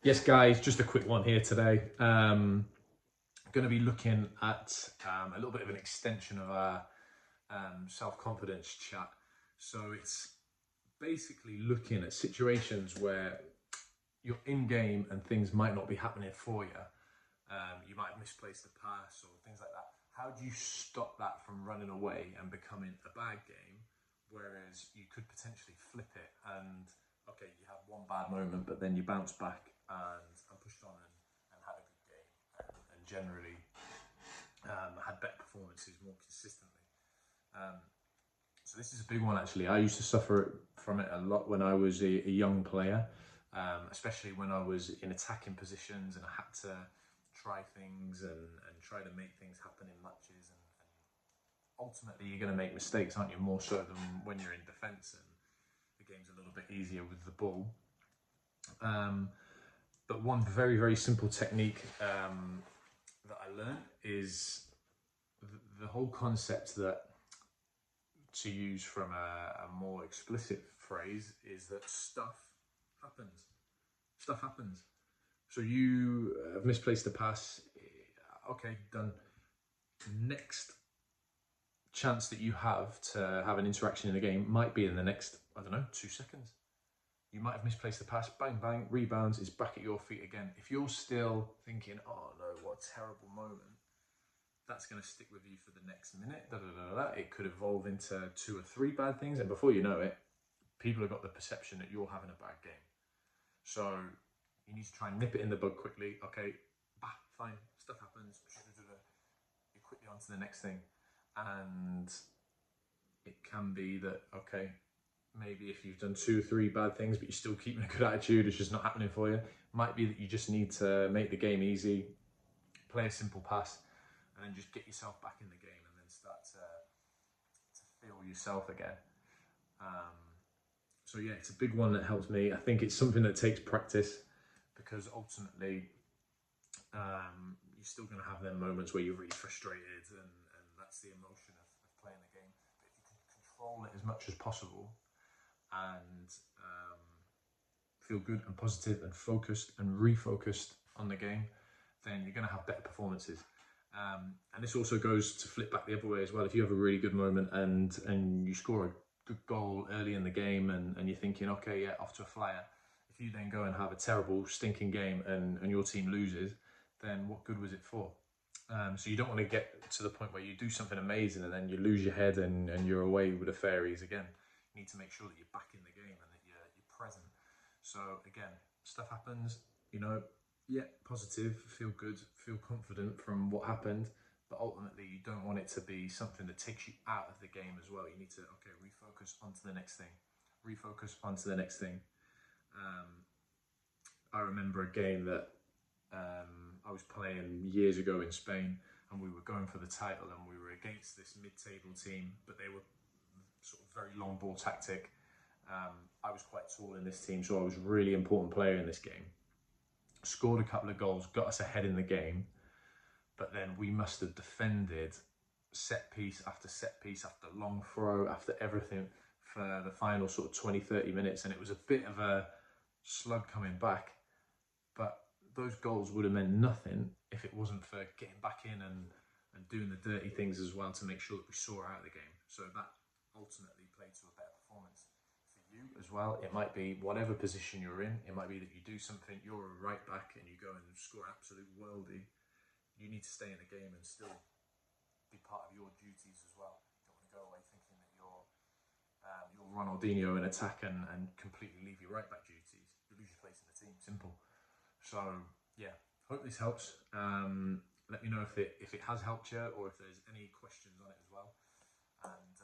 Yes, guys, just a quick one here today. Going to be looking at a little bit of an extension of our self-confidence chat. So it's basically looking at situations where you're in game and things might not be happening for you. You might have misplaced a pass or things like that. How do you stop that from running away and becoming a bad game? Whereas you could potentially flip it and, okay, you have one bad moment, but then you bounce back and pushed on and had a good game and generally had better performances more consistently. So this is a big one actually. I used to suffer from it a lot when I was a young player, especially when I was in attacking positions and I had to try things and try to make things happen in matches. And ultimately, you're going to make mistakes, aren't you? More so than when you're in defence and the game's a little bit easier with the ball. But one very, very simple technique that I learned is the whole concept that, to use from a more explicit phrase, is that stuff happens. Stuff happens. So you have misplaced a pass. Okay, done. Next chance that you have to have an interaction in the game might be in the next, I don't know, 2 seconds. You might have misplaced the pass, bang, bang, rebounds, it's back at your feet again. If you're still thinking, oh no, what a terrible moment, that's going to stick with you for the next minute. It could evolve into 2 or 3 bad things, and before you know it, people have got the perception that you're having a bad game. So you need to try and nip it in the bud quickly. Okay, fine, stuff happens. You're quickly on to the next thing. And it can be that, okay, maybe if you've done 2 or 3 bad things, but you're still keeping a good attitude, it's just not happening for you. Might be that you just need to make the game easy, play a simple pass, and then just get yourself back in the game and then start to feel yourself again. So yeah, it's a big one that helps me. I think it's something that takes practice because ultimately you're still going to have them moments where you're really frustrated and that's the emotion of playing the game. But if you can control it as much as possible and feel good and positive and focused and refocused on the game, then you're going to have better performances. And this also goes to flip back the other way as well. If you have a really good moment and you score a good goal early in the game and you're thinking, okay, yeah, off to a flyer. If you then go and have a terrible, stinking game and your team loses, then what good was it for? So you don't want to get to the point where you do something amazing and then you lose your head and you're away with the fairies again. You need to make sure that you're back in the game and that you're present. So again, stuff happens, yeah, positive, feel good, feel confident from what happened, but ultimately you don't want it to be something that takes you out of the game as well. You need to, okay, refocus onto the next thing, refocus onto the next thing. I remember a game that I was playing years ago in Spain, and we were going for the title, and we were against this mid-table team, but they were sort of very long ball tactic. I was quite tall in this team, so I was a really important player in this game. Scored a couple of goals, got us ahead in the game, but then we must have defended set piece after long throw, after everything for the final sort of 20, 30 minutes, and it was a bit of a slug coming back. But those goals would have meant nothing if it wasn't for getting back in and doing the dirty things as well to make sure that we saw out of the game. So that ultimately played to a better performance. For you as well, it might be whatever position you're in, it might be that you do something, you're a right back and you go and score absolute worldie. You need to stay in the game and still be part of your duties as well. You don't want to go away thinking that you're Ronaldinho in attack and completely leave your right back duties. You lose your place in the team. Simple. So yeah, hope this helps. Let me know if it has helped you or if there's any questions on it as well. And